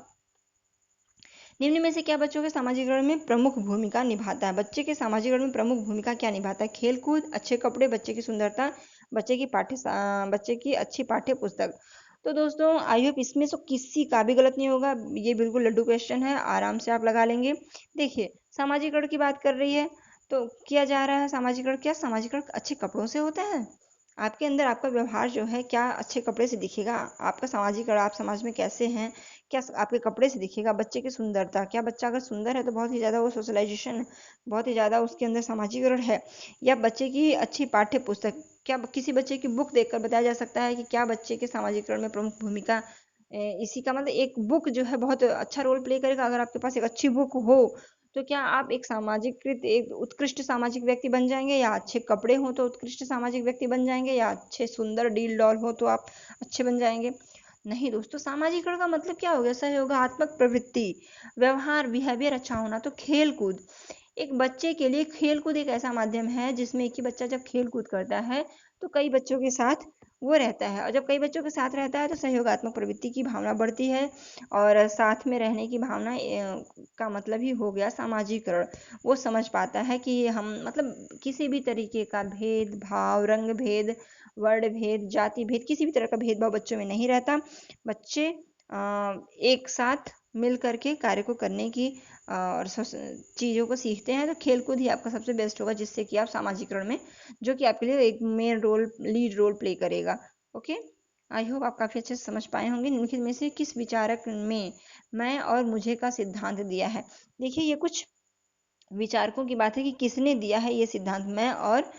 निम्न में से क्या बच्चों के सामाजिकरण में प्रमुख भूमिका निभाता है? बच्चे के सामाजिकरण में प्रमुख भूमिका क्या निभाता है? खेलकूद, अच्छे कपड़े, बच्चे की सुंदरता, बच्चे की अच्छी पाठ्य पुस्तक। तो दोस्तों, आई होप इसमें से किसी का भी गलत नहीं होगा। ये बिल्कुल लड्डू क्वेश्चन है, आराम से आप लगा लेंगे। देखिए, सामाजिकरण की बात कर रही है तो किया जा रहा है सामाजिकरण। क्या सामाजिकरण अच्छे कपड़ों से होता है? आपके अंदर आपका व्यवहार जो है क्या अच्छे कपड़े से दिखेगा? आपका सामाजिकरण, आप समाज में कैसे हैं, क्या आपके कपड़े से दिखेगा? बच्चे की सुंदरता, क्या बच्चा अगर सुंदर है तो बहुत ही ज़्यादा वो सोशलाइजेशन, बहुत ही ज़्यादा उसके अंदर सामाजिकरण है? या बच्चे की अच्छी पाठ्य पुस्तक, क्या किसी बच्चे की बुक देखकर बताया जा सकता है कि क्या बच्चे के सामाजिकरण में प्रमुख भूमिका? इसी का मतलब एक बुक जो है बहुत अच्छा रोल प्ले करेगा। अगर आपके पास एक अच्छी बुक हो तो क्या आप एक सामाजिकृत, एक उत्कृष्ट सामाजिक व्यक्ति बन जाएंगे? या अच्छे कपड़े हो तो उत्कृष्ट सामाजिक व्यक्ति बन जाएंगे? या अच्छे सुंदर डील डॉल हो तो आप अच्छे बन जाएंगे? नहीं दोस्तों, सामाजिकरण का मतलब क्या हो गया? सहयोगात्मक प्रवृत्ति, व्यवहार, बिहेवियर अच्छा होना। तो खेल कूद, एक बच्चे के लिए खेल कूद एक ऐसा माध्यम है जिसमें कि बच्चा जब खेल कूद करता है तो कई बच्चों के साथ वो रहता है, और जब कई बच्चों के साथ रहता है तो सहयोगात्मक प्रवृत्ति की भावना बढ़ती है, और साथ में रहने की भावना का मतलब ही हो गया सामाजिकरण। वो समझ पाता है कि हम मतलब किसी भी तरीके का भेदभाव, रंग भेद, वर्ण भेद, जाति भेद, किसी भी तरह का भेदभाव बच्चों में नहीं रहता। बच्चे एक साथ मिल करके कार्य को करने की और चीज़ों को सीखते हैं। तो खेलकूद ही आपका सबसे बेस्ट होगा, जिससे कि आप सामाजिकरण में, जो कि आपके लिए एक main role, lead role play करेगा। ओके, आई होप आप काफ़ी अच्छे से समझ पाए होंगे। निम्नलिखित में से किस विचारक में मैं और मुझे का सिद्धांत दिया है? देखिए, ये कुछ विचारकों की बात है कि किसने दिया है ये सिद्धांत, मैं और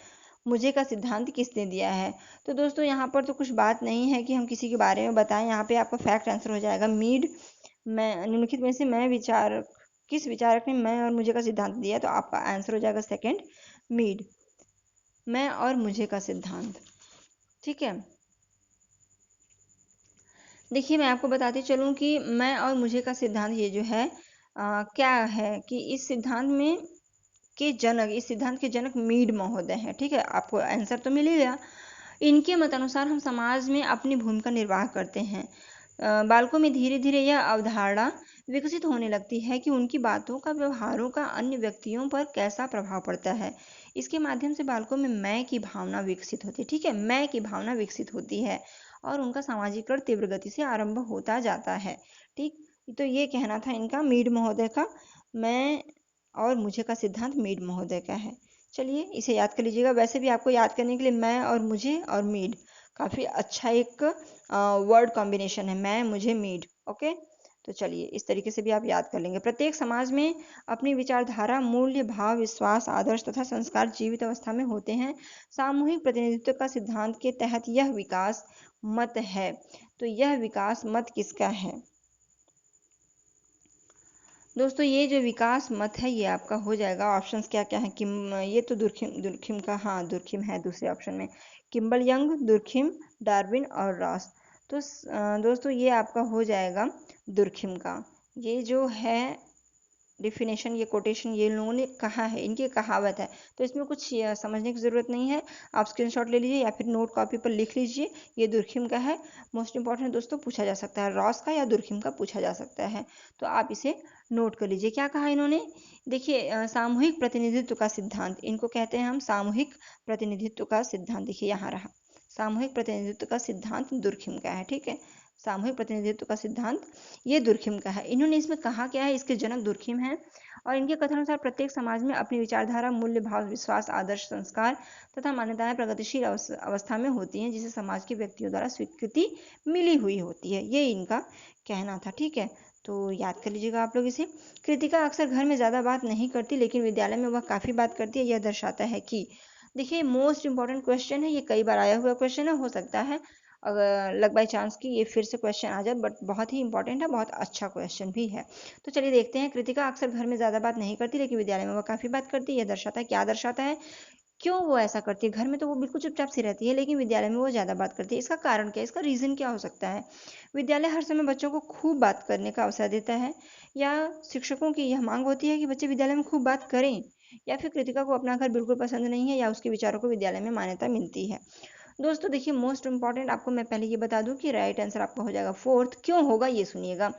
मुझे का सिद्धांत किसने दिया है। तो दोस्तों, यहाँ पर तो कुछ बात नहीं है कि हम किसी के बारे में बताएं, यहाँ पे आपका फैक्ट आंसर हो जाएगा मीड। मैं निम्नलिखित में से मैं विचारक, किस विचारक ने मैं और मुझे का सिद्धांत दिया? तो आपका आंसर हो जाएगा सेकंड, मीड, मैं और मुझे का सिद्धांत। ठीक है, देखिए मैं आपको बताती चलूं कि मैं और मुझे का सिद्धांत ये जो है क्या है कि इस सिद्धांत में के जनक, इस सिद्धांत के जनक मीड महोदय हैं। ठीक है, आपको आंसर तो मिल ही गया। इनके मतानुसार हम समाज में अपनी भूमिका निर्वाह करते हैं। बालकों में धीरे धीरे यह अवधारणा विकसित होने लगती है कि उनकी बातों का व्यवहारों का अन्य व्यक्तियों पर कैसा प्रभाव पड़ता है। इसके माध्यम से बालकों में मैं की भावना विकसित होती है। ठीक है, मैं की भावना विकसित होती है और उनका सामाजिकरण तीव्र गति से आरंभ होता जाता है। ठीक, तो ये कहना था इनका, मीड महोदय का। मैं और मुझे का सिद्धांत मीड महोदय का है। चलिए इसे याद कर लीजिएगा। वैसे भी आपको याद करने के लिए मैं और मुझे और मीड काफ़ी अच्छा एक वर्ड कॉम्बिनेशन है, मैं मुझे मीड। ओके, तो चलिए इस तरीके से भी आप याद कर लेंगे। प्रत्येक समाज में अपनी विचारधारा, मूल्य, भाव, विश्वास, आदर्श तथा संस्कार जीवित अवस्था में होते हैं। सामूहिक प्रतिनिधित्व का सिद्धांत के तहत यह विकास मत है। तो यह विकास मत किसका है दोस्तों? ये जो विकास मत है ये आपका हो जाएगा, ऑप्शंस क्या क्या है कि ये तो दुर्खिम का, हाँ दुर्खिम है दूसरे ऑप्शन में, किम्बल यंग, दुर्खिम, डार्विन और रॉस। तो दोस्तों ये आपका हो जाएगा दुर्खिम का। ये जो है डिफिनेशन, ये कोटेशन ये लोगों ने कहा है, इनकी कहावत है, तो इसमें कुछ समझने की ज़रूरत नहीं है। आप स्क्रीनशॉट ले लीजिए या फिर नोट कॉपी पर लिख लीजिए। ये दुर्खिम का है। मोस्ट इंपॉर्टेंट दोस्तों, पूछा जा सकता है रॉस का या दुर्खिम का पूछा जा सकता है, तो आप इसे नोट कर लीजिए। क्या कहा इन्होंने? देखिए सामूहिक प्रतिनिधित्व का सिद्धांत, इनको कहते हैं हम सामूहिक प्रतिनिधित्व का सिद्धांत। देखिए यहाँ रहा, सामूहिक प्रतिनिधित्व का सिद्धांत दुर्खिम का है। ठीक है, सामूहिक प्रतिनिधित्व का सिद्धांत ये दुर्खिम का है। इन्होंने इसमें कहा क्या है, इसके जनक दुर्खिम है और इनके कथनानुसार प्रत्येक समाज में अपनी विचारधारा, मूल्य, भाव, विश्वास, आदर्श, संस्कार तथा मान्यताएं प्रगतिशील अवस्था में होती हैं, जिसे समाज के व्यक्तियों द्वारा स्वीकृति मिली हुई होती है। ये इनका कहना था। ठीक है, तो याद कर लीजिएगा आप लोग इसे। कृतिका अक्सर घर में ज़्यादा बात नहीं करती, लेकिन विद्यालय में वह काफ़ी बात करती है। यह दर्शाता है कि, देखिए मोस्ट इंपॉर्टेंट क्वेश्चन है, ये कई बार आया हुआ क्वेश्चन है, हो सकता है अगर लक बाई चांस की ये फिर से क्वेश्चन आ जाए, बट बहुत ही इंपॉर्टेंट है, बहुत अच्छा क्वेश्चन भी है। तो चलिए देखते हैं। कृतिका अक्सर घर में ज़्यादा बात नहीं करती, लेकिन विद्यालय में वह काफ़ी बात करती है। यह दर्शाता है, क्या दर्शाता है, क्यों वो ऐसा करती है? घर में तो वो बिल्कुल चुपचाप सी रहती है, लेकिन विद्यालय में वो ज़्यादा बात करती है। इसका कारण क्या है, इसका रीज़न क्या हो सकता है? विद्यालय हर समय बच्चों को खूब बात करने का अवसर देता है, या शिक्षकों की यह मांग होती है कि बच्चे विद्यालय में खूब बात करें, या फिर कृतिका को अपना घर बिल्कुल पसंद नहीं है, या उसके विचारों को विद्यालय में मान्यता मिलती है। दोस्तों देखिए मोस्ट इंपॉर्टेंट आपको मैं पहले ये बता दूं कि राइट आंसर आपका हो जाएगा फोर्थ। क्यों होगा ये सुनिएगा।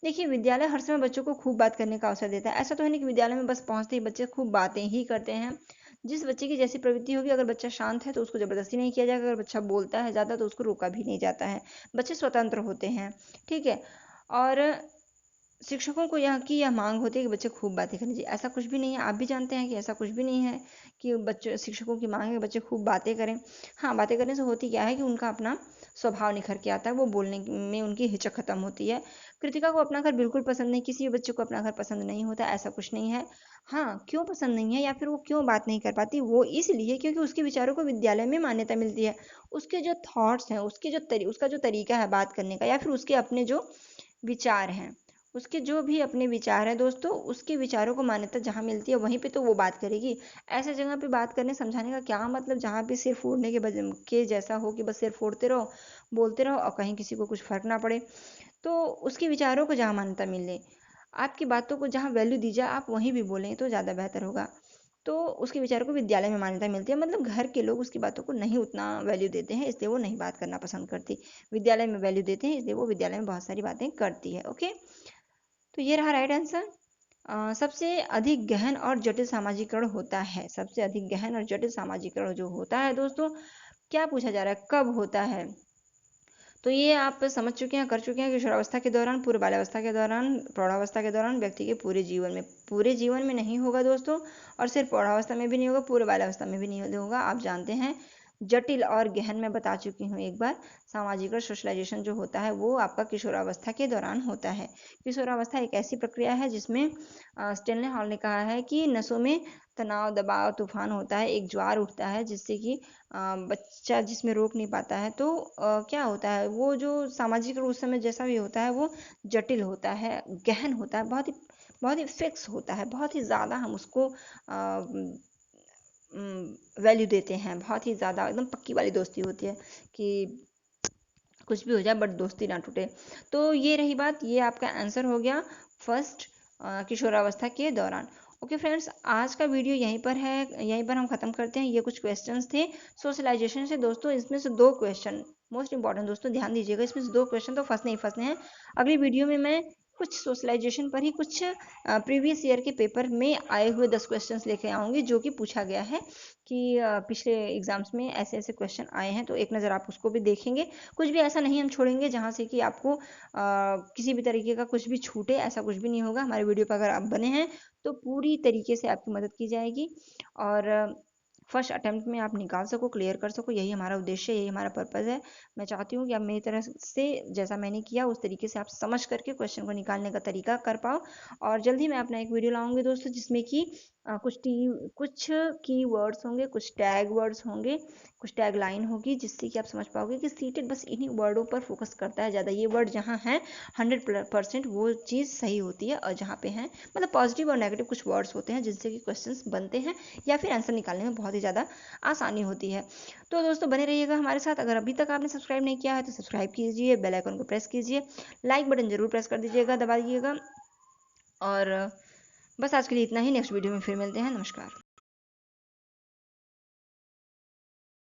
देखिए विद्यालय हर समय बच्चों को खूब बात करने का अवसर देता है। ऐसा तो है नहीं कि विद्यालय में बस पहुंचते ही बच्चे खूब बातें ही करते हैं। जिस बच्चे की जैसी प्रवृत्ति होगी, अगर बच्चा शांत है तो उसको जबरदस्ती नहीं किया जाएगा, अगर बच्चा बोलता है ज़्यादा तो उसको रोका भी नहीं जाता है। बच्चे स्वतंत्र होते हैं। ठीक है, और शिक्षकों को यह मांग होती है कि बच्चे खूब बातें कर लीजिए। ऐसा कुछ भी नहीं है, आप भी जानते हैं कि ऐसा कुछ भी नहीं है कि बच्चे, शिक्षकों की मांग है कि बच्चे खूब बातें करें। हाँ, बातें करने से होती क्या है कि उनका अपना स्वभाव निखर के आता है, वो बोलने में उनकी हिचक खत्म होती है। कृतिका को अपना घर बिल्कुल पसंद नहीं, किसी भी बच्चे को अपना घर पसंद नहीं होता, ऐसा कुछ नहीं है। हाँ, क्यों पसंद नहीं है या फिर वो क्यों बात नहीं कर पाती, वो इसलिए क्योंकि उसके विचारों को विद्यालय में मान्यता मिलती है। उसके जो थॉट्स हैं, उसका जो तरीका है बात करने का, या फिर उसके अपने जो विचार हैं, उसके जो भी अपने विचार हैं दोस्तों, उसके विचारों को मान्यता जहाँ मिलती है वहीं पे तो वो बात करेगी। ऐसे जगह पे बात करने समझाने का क्या मतलब, जहाँ पे सिर फोड़ने के जैसा हो कि बस सिर फोड़ते रहो, बोलते रहो और कहीं किसी को कुछ फर्क ना पड़े। तो उसके विचारों को जहाँ मान्यता मिले, आपकी बातों को जहाँ वैल्यू दी जाए, आप वहीं भी बोलें तो ज़्यादा बेहतर होगा। तो उसके विचारों को विद्यालय में मान्यता मिलती है, मतलब घर के लोग उसकी बातों को नहीं उतना वैल्यू देते हैं, इसलिए वो नहीं बात करना पसंद करती। विद्यालय में वैल्यू देते हैं, इसलिए वो विद्यालय में बहुत सारी बातें करती है। ओके, तो ये रहा राइट आंसर। सबसे अधिक गहन और जटिल सामाजिकरण होता है, सबसे अधिक गहन और जटिल सामाजिकरण जो होता है दोस्तों, क्या पूछा जा रहा है, कब होता है? तो ये आप समझ चुके हैं, कर चुके हैं, किशोरावस्था के दौरान, पूर्व बाल्यावस्था के दौरान, प्रौढ़ावस्था के दौरान, व्यक्ति के पूरे जीवन में। पूरे जीवन में नहीं होगा दोस्तों, और सिर्फ प्रौढ़ावस्था में भी नहीं होगा, पूर्व बाल्यावस्था में भी नहीं होगा। आप जानते हैं जटिल और गहन मैं बता चुकी हूँ एक बार। सामाजिक और सोशलाइजेशन जो होता है वो आपका किशोरावस्था के दौरान होता है। किशोरावस्था एक ऐसी प्रक्रिया है जिसमें स्टेनले हॉल ने कहा है कि नसों में तनाव, दबाव, तूफान होता है, एक ज्वार उठता है जिससे कि बच्चा जिसमें रोक नहीं पाता है। तो क्या होता है, वो जो सामाजिक उस समय जैसा भी होता है वो जटिल होता है, गहन होता है, बहुत ही फिक्स होता है, बहुत ही ज़्यादा हम उसको वैल्यू देते हैं, बहुत ही ज़्यादा एकदम पक्की वाली दोस्ती होती है कि कुछ भी हो जाए बट दोस्ती ना टूटे। तो ये रही बात, ये आपका आंसर हो गया फर्स्ट, किशोरावस्था के दौरान। ओके फ्रेंड्स, आज का वीडियो यहीं पर है, यहीं पर हम ख़त्म करते हैं। ये कुछ क्वेश्चंस थे सोशलाइजेशन से दोस्तों, इसमें से 2 क्वेश्चन मोस्ट इंपॉर्टेंट दोस्तों ध्यान दीजिएगा, इसमें से 2 क्वेश्चन तो फंसने ही फंसने हैं। अगली वीडियो में मैं कुछ सोशलाइजेशन पर ही कुछ प्रीवियस ईयर के पेपर में आए हुए 10 क्वेश्चंस लेके आऊँगी, जो कि पूछा गया है कि पिछले एग्जाम्स में ऐसे-ऐसे क्वेश्चन आए हैं, तो एक नज़र आप उसको भी देखेंगे। कुछ भी ऐसा नहीं हम छोड़ेंगे जहाँ से कि आपको किसी भी तरीके का कुछ भी छूटे, ऐसा कुछ भी नहीं होगा। हमारे वीडियो पर अगर आप बने हैं, तो पूरी तरीके से आपकी मदद की जाएगी और फर्स्ट अटेम्प्ट में आप निकाल सको, क्लियर कर सको, यही हमारा उद्देश्य है, यही हमारा पर्पज़ है। मैं चाहती हूँ कि आप मेरी तरह से जैसा मैंने किया उस तरीके से आप समझ करके क्वेश्चन को निकालने का तरीका कर पाओ। और जल्द ही मैं अपना एक वीडियो लाऊंगी दोस्तों, जिसमें कि कुछ कीवर्ड्स होंगे, कुछ टैग वर्ड्स होंगे, कुछ टैग लाइन होगी, जिससे कि आप समझ पाओगे कि सीटेड बस इन्हीं वर्डों पर फोकस करता है ज़्यादा। ये वर्ड जहाँ है 100% वो चीज़ सही होती है, और जहाँ पे हैं मतलब पॉजिटिव और नेगेटिव कुछ वर्ड्स होते हैं जिनसे कि क्वेश्चंस बनते हैं या फिर आंसर निकालने में बहुत ही ज़्यादा आसानी होती है। तो दोस्तों बने रहिएगा हमारे साथ। अगर अभी तक आपने सब्सक्राइब नहीं किया है तो सब्सक्राइब कीजिए, बेल आइकन को प्रेस कीजिए, लाइक बटन जरूर प्रेस कर दीजिएगा, दबा दीजिएगा। और बस आज के लिए इतना ही, नेक्स्ट वीडियो में फिर मिलते हैं। नमस्कार।